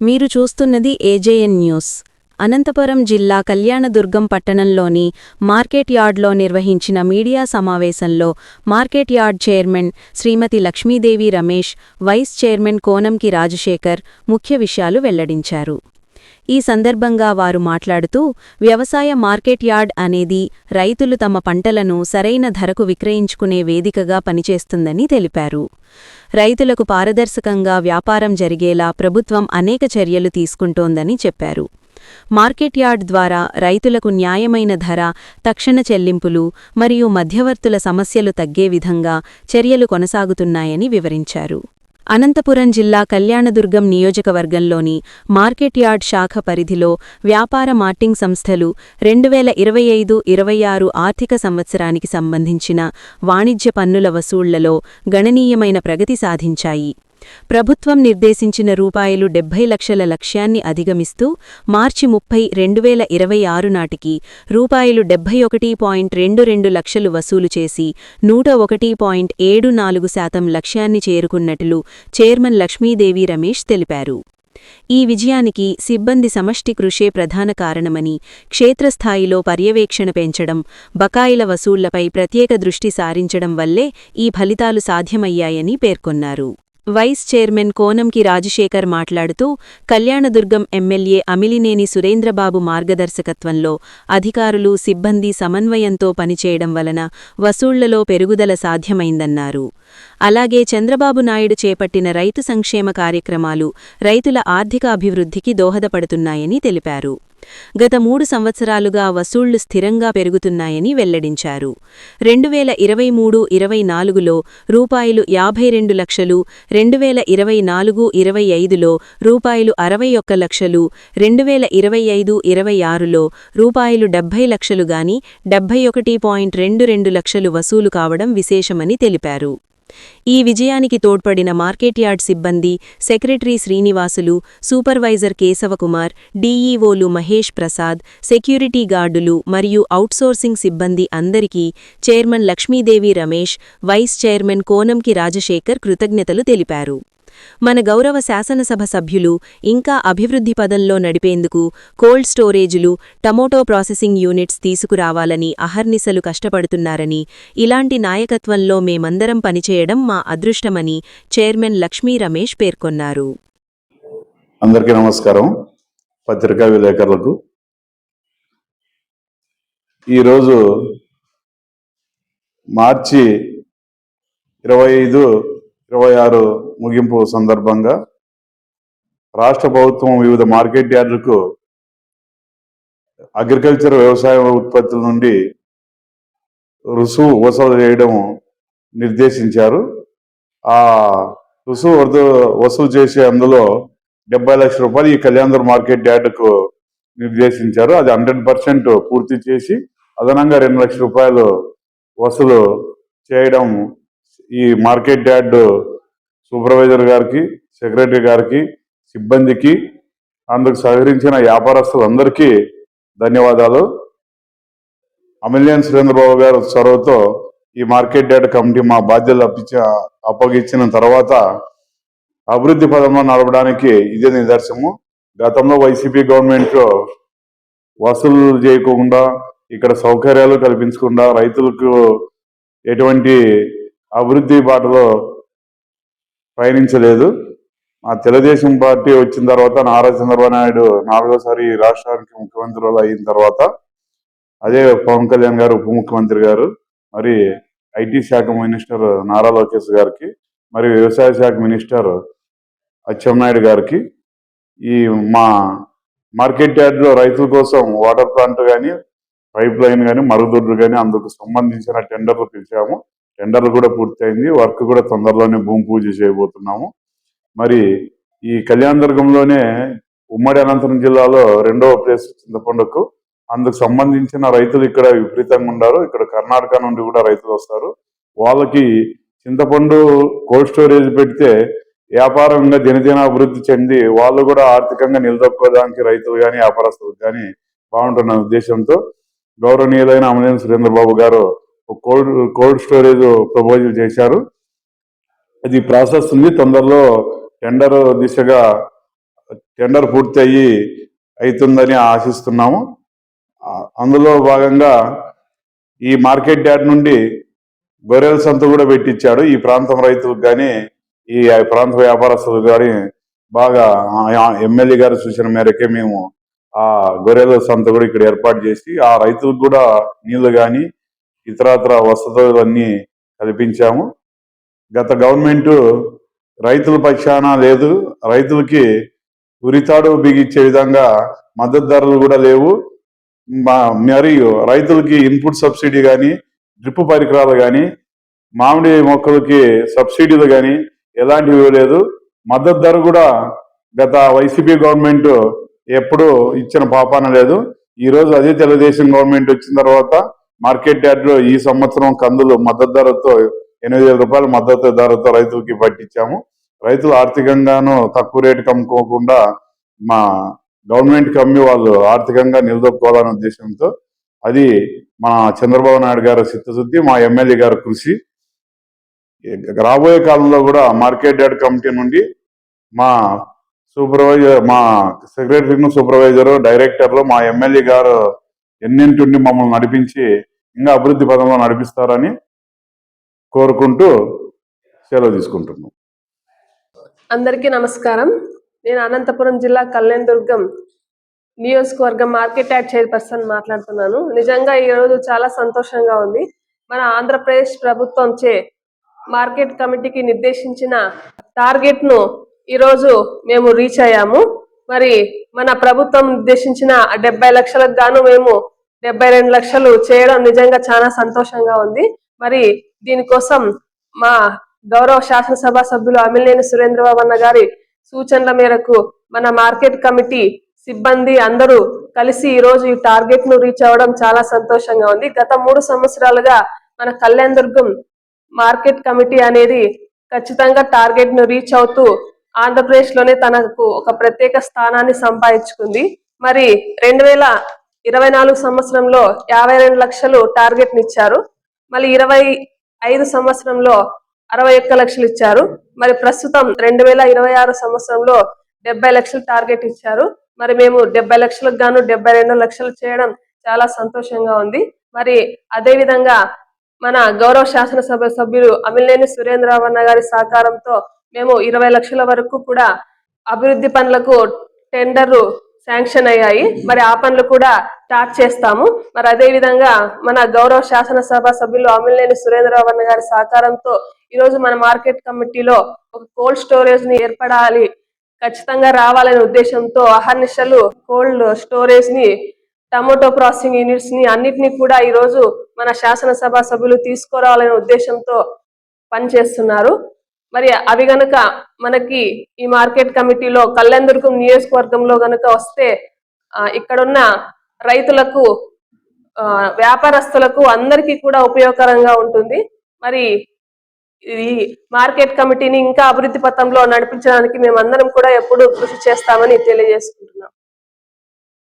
మీరు చూస్తున్నది AJN news. Anantapuram జిల్లా కళ్యాణదుర్గం పట్టణంలోని మార్కెట్ యార్డ్లో నిర్వహించిన మీడియా సమావేశంలో మార్కెట్ యార్డ్ చైర్మన్ శ్రీమతి లక్ష్మీదేవి రమేష్, వైస్ చైర్మన్ కోనంకి రాజశేఖర్ ముఖ్య విషయాలు వెల్లడించారు. ఈ సందర్భంగా వారు మాట్లాడుతూ, వ్యవసాయ మార్కెట్ యార్డ్ అనేది రైతులు తమ పంటలను సరైన ధరకు విక్రయించుకునే వేదికగా పనిచేస్తుందని తెలిపారు. రైతులకు పారదర్శకంగా వ్యాపారం జరిగేలా ప్రభుత్వం అనేక చర్యలు తీసుకుంటోందని చెప్పారు. మార్కెట్ యార్డ్ ద్వారా రైతులకు న్యాయమైన ధర, తక్షణ చెల్లింపులు మరియు మధ్యవర్తుల సమస్యలు తగ్గే విధంగా చర్యలు కొనసాగుతున్నాయని వివరించారు. అనంతపురం జిల్లా కళ్యాణదుర్గం నియోజకవర్గంలోని మార్కెట్ యార్డ్ శాఖ పరిధిలో వ్యాపార మార్కెటింగ్ సంస్థలు 2025-26 ఆర్థిక సంవత్సరానికి సంబంధించిన వాణిజ్య పన్నుల వసూళ్లలో గణనీయమైన ప్రగతి సాధించాయి. ప్రభుత్వం నిర్దేశించిన రూ70 లక్షల లక్ష్యాన్ని అధిగమిస్తూ మార్చి 30, 2026 నాటికి రూ71.22 లక్షలు వసూలు చేసి 101.74% లక్ష్యాన్ని చేరుకున్నట్లు చైర్మన్ లక్ష్మీదేవి రమేష్ తెలిపారు. ఈ విజయానికి సిబ్బంది సమష్టి కృషే ప్రధాన కారణమని, క్షేత్రస్థాయిలో పర్యవేక్షణ పెంచడం, బకాయిల వసూళ్లపై ప్రత్యేక దృష్టి సారించడం వల్లే ఈ ఫలితాలు సాధ్యమయ్యాయని పేర్కొన్నారు. వైస్ చైర్మన్ కోనంకి రాజశేఖర్ మాట్లాడుతూ, కళ్యాణదుర్గం ఎమ్మెల్యే అమిలినేని సురేంద్రబాబు మార్గదర్శకత్వంలో అధికారులు, సిబ్బంది సమన్వయంతో పనిచేయడం వలన వసూళ్లలో పెరుగుదల సాధ్యమైందన్నారు. అలాగే చంద్రబాబు నాయుడు చేపట్టిన రైతు సంక్షేమ కార్యక్రమాలు రైతుల ఆర్థిక అభివృద్ధికి దోహదపడుతున్నాయని తెలిపారు. గత 3 సంవత్సరాలుగా వసూళ్లు స్థిరంగా పెరుగుతున్నాయని వెల్లడించారు. 2023-24లో రూ52 లక్షలు, 2024-25లో రూ61 లక్షలు, 2025-26లో రూ70 లక్షలు గాని 71.22 లక్షలు వసూలు కావడం విశేషమని తెలిపారు. ఈ విజయానికి తోడ్పడిన మార్కెట్ యార్డ్ సిబ్బంది, సెక్రటరీ శ్రీనివాసులు, సూపర్వైజర్ కేశవకుమార్, డీఈఓలు మహేష్ ప్రసాద్, సెక్యూరిటీ గార్డులు మరియు ఔట్సోర్సింగ్ సిబ్బంది అందరికీ chairman Lakshmidevi Ramesh, vice chairman Konanki Rajasekhar కృతజ్ఞతలు తెలిపారు. మన గౌరవ శాసనసభ సభ్యులు ఇంకా అభివృద్ధి పదంలో నడిపేందుకు కోల్డ్ స్టోరేజులు, టమోటో ప్రాసెసింగ్ యూనిట్స్ తీసుకురావాలని అహర్నిశలు కష్టపడుతున్నారని, ఇలాంటి నాయకత్వంలో మేమందరం పనిచేయడం మా అదృష్టమని చైర్మన్ లక్ష్మీ రమేష్ పేర్కొన్నారు. అందరికీ నమస్కారం. పత్రికా విలేకరులకు ఈరోజు మార్చి 25-26 ముగింపు సందర్భంగా రాష్ట్ర ప్రభుత్వం వివిధ మార్కెట్ యార్డులకు అగ్రికల్చర్ వ్యవసాయ ఉత్పత్తుల నుండి రుసుము వసూలు చేయడం నిర్దేశించారు. ఆ రుసుము వసూలు చేసే అందులో 70 లక్షల రూపాయలు ఈ కళ్యాణదుర్గం మార్కెట్ యార్డుకు నిర్దేశించారు. అది 100% పూర్తి చేసి అదనంగా 2 లక్షల రూపాయలు వసూలు చేయడం ఈ మార్కెట్ యార్డు సూపర్వైజర్ గారికి, సెక్రటరీ గారికి, సిబ్బందికి, అందుకు సహకరించిన వ్యాపారస్తులందరికీ ధన్యవాదాలు. అమిలినేని సురేంద్రబాబు గారు చొరవతో ఈ మార్కెట్ యార్డ్ కమిటీ మా బాధ్యతలు అప్పగించిన తర్వాత అభివృద్ధి పదంలో నడపడానికి ఇదే నిదర్శనము. గతంలో వైసీపీ గవర్నమెంట్ వసూలు చేయకుండా, ఇక్కడ సౌకర్యాలు కల్పించకుండా రైతులకు ఎటువంటి అభివృద్ధి బాటలో పయనించలేదు. ఆ తెలుగుదేశం పార్టీ వచ్చిన తర్వాత నారా చంద్రబాబు నాయుడు 4వసారి రాష్ట్రానికి ముఖ్యమంత్రులు అయిన తర్వాత, అదే పవన్ కళ్యాణ్ గారు ఉప ముఖ్యమంత్రి గారు, మరి ఐటీ శాఖ మినిస్టర్ నారా లోకేష్ గారికి, మరి వ్యవసాయ శాఖ మినిస్టర్ అచ్చెన్నాయుడు గారికి ఈ మా మార్కెట్ యార్డ్లో రైతుల కోసం వాటర్ ప్లాంట్ కానీ, పైప్ లైన్ కానీ, మరుగుదొడ్లు కానీ అందుకు సంబంధించిన టెండర్లు పిలిచాము. టెండర్లు కూడా పూర్తయింది. వర్క్ కూడా తొందరలోనే భూమి పూజ చేయబోతున్నాము. మరి ఈ కళ్యాణదుర్గంలోనే ఉమ్మడి అనంతపురం జిల్లాలో 2వ ప్లేస్ చింతపండుకు. అందుకు సంబంధించిన రైతులు ఇక్కడ విపరీతంగా ఉన్నారు. ఇక్కడ కర్ణాటక నుండి కూడా రైతులు వస్తారు. వాళ్ళకి చింతపండు కోల్డ్ స్టోరేజ్ పెడితే వ్యాపారంగా దినదిన అభివృద్ధి చెంది వాళ్ళు కూడా ఆర్థికంగా నిలదొక్కోవడానికి రైతులు కానీ, వ్యాపారస్తులు కానీ బాగుంటున్న ఉద్దేశంతో గౌరవనీయులైన అమిలినేని సురేంద్రబాబు గారు కోల్డ్ స్టోరేజ్ ప్రపోజల్ చేశారు. అది ప్రాసెస్ ఉంది. తొందరలో టెండర్ దిశగా టెండర్ పూర్తి అవుతుందని ఆశిస్తున్నాము. అందులో భాగంగా ఈ మార్కెట్ యార్డ్ నుండి గొర్రెల సంత కూడా పెట్టించాడు. ఈ ప్రాంతం రైతులకు కానీ ఈ ప్రాంత వ్యాపారస్తులకు కానీ బాగా ఎమ్మెల్యే గారి సూచన మేరకే మేము ఆ గొర్రెల సంత కూడా ఇక్కడ ఏర్పాటు చేసి ఆ రైతులకు కూడా నీళ్లు కానీ ఇతరత్ర వసతులన్నీ కల్పించాము. గత గవర్నమెంట్ రైతుల పక్షాన లేదు, రైతులకి ఉరితాడు బిగించే విధంగా మద్దతు ధరలు కూడా లేవు. మరియు రైతులకి ఇన్పుట్ సబ్సిడీ కానీ డ్రిప్ పరికరాలు కానీ మామిడి మొక్కలకి సబ్సిడీలు కానీ ఎలాంటివి ఇవ్వలేదు. మద్దతు ధర కూడా గత వైసీపీ గవర్నమెంట్ ఎప్పుడు ఇచ్చిన పాపాన లేదు. ఈ రోజు అదే తెలుగుదేశం గవర్నమెంట్ వచ్చిన తర్వాత మార్కెట్ యార్డ్ లో ఈ సంవత్సరం కందులు మద్దతు ధరతో 8,000 రూపాయల మద్దతు ధరతో రైతులకి పట్టించాము. రైతులు ఆర్థికంగాను తక్కువ రేటుకి అమ్ముకోకుండా మా గవర్నమెంట్ కమ్మి వాళ్ళు ఆర్థికంగా నిలదొక్కోవాలనే ఉద్దేశంతో అది మా చంద్రబాబు నాయుడు గారి చిత్తశుద్ధి, మా ఎమ్మెల్యే గారి కృషి. రాబోయే కాలంలో కూడా మార్కెట్ యార్డ్ కమిటీ నుండి మా సూపర్వైజర్, మా సెక్రటరీను, సూపర్వైజరు, డైరెక్టర్లు, మా ఎమ్మెల్యే గారు ఎన్నింటి మమ్మల్ని నడిపించి ఇంకా అభివృద్ధి పదంలో నడిపిస్తారని కోరుకుంటూ సెలవు తీసుకుంటున్నాం. అందరికీ నమస్కారం. నేను అనంతపురం జిల్లా కళ్యాణదుర్గం నియోజకవర్గం మార్కెట్ యార్డ్ చైర్పర్సన్ మాట్లాడుతున్నాను. నిజంగా ఈ రోజు చాలా సంతోషంగా ఉంది. మన ఆంధ్రప్రదేశ్ ప్రభుత్వంచే మార్కెట్ కమిటీకి నిర్దేశించిన టార్గెట్ ను ఈరోజు మేము రీచ్ అయ్యాము. మరి మన ప్రభుత్వం నిర్దేశించిన 70 లక్షలకు గాను మేము 72 లక్షలు చేయడం నిజంగా చాలా సంతోషంగా ఉంది. మరి దీనికోసం మా గౌరవ శాసనసభ సభ్యులు అమిలినేని సురేంద్రబాబు అన్న గారి సూచనల మేరకు మన మార్కెట్ కమిటీ సిబ్బంది అందరూ కలిసి ఈ రోజు ఈ టార్గెట్ ను రీచ్ అవ్వడం చాలా సంతోషంగా ఉంది. గత 3 సంవత్సరాలుగా మన కళ్యాణదుర్గం మార్కెట్ కమిటీ అనేది ఖచ్చితంగా టార్గెట్ ను రీచ్ అవుతూ ఆంధ్రప్రదేశ్ లోనే తనకు ఒక ప్రత్యేక స్థానాన్ని సంపాదించుకుంది. మరి 2024 సంవత్సరంలో 52 లక్షలు టార్గెట్ ని ఇచ్చారు. మళ్ళీ 25 సంవత్సరంలో 61 లక్షలు ఇచ్చారు. మరి ప్రస్తుతం 2026 సంవత్సరంలో 70 లక్షలు టార్గెట్ ఇచ్చారు. మరి మేము 70 లక్షలకు గాను 72 లక్షలు చేయడం చాలా సంతోషంగా ఉంది. మరి అదే విధంగా మన గౌరవ శాసనసభ సభ్యులు అమిలినేని సురేంద్రబాబు అన్న గారి సహకారంతో మేము 20 లక్షల వరకు కూడా అభివృద్ధి పనులకు టెండర్లు శాంక్షన్ అయ్యాయి. మరి ఆ పనులు కూడా స్టార్ట్ చేస్తాము. మరి అదే విధంగా మన గౌరవ శాసనసభ సభ్యులు అమిలినేని సురేంద్రబాబు అన్న గారి సహకారంతో ఈరోజు మన మార్కెట్ కమిటీలో ఒక కోల్డ్ స్టోరేజ్ ని ఏర్పడాలి, ఖచ్చితంగా రావాలనే ఉద్దేశంతో అహర్నిశలు కోల్డ్ స్టోరేజ్ ని, టమోటో ప్రాసెసింగ్ యూనిట్స్ ని అన్నిటినీ కూడా ఈ రోజు మన శాసనసభ సభ్యులు తీసుకురావాలనే ఉద్దేశంతో పనిచేస్తున్నారు. మరి అవి గనుక మనకి ఈ మార్కెట్ కమిటీలో కళ్యాణదుర్గం నియోజకవర్గంలో గనుక వస్తే ఇక్కడున్న రైతులకు, వ్యాపారస్తులకు అందరికీ కూడా ఉపయోగకరంగా ఉంటుంది. మరి ఈ మార్కెట్ కమిటీని ఇంకా అభివృద్ధి పథంలో నడిపించడానికి మేమందరం కూడా ఎప్పుడూ కృషి చేస్తామని తెలియజేసుకుంటున్నాం.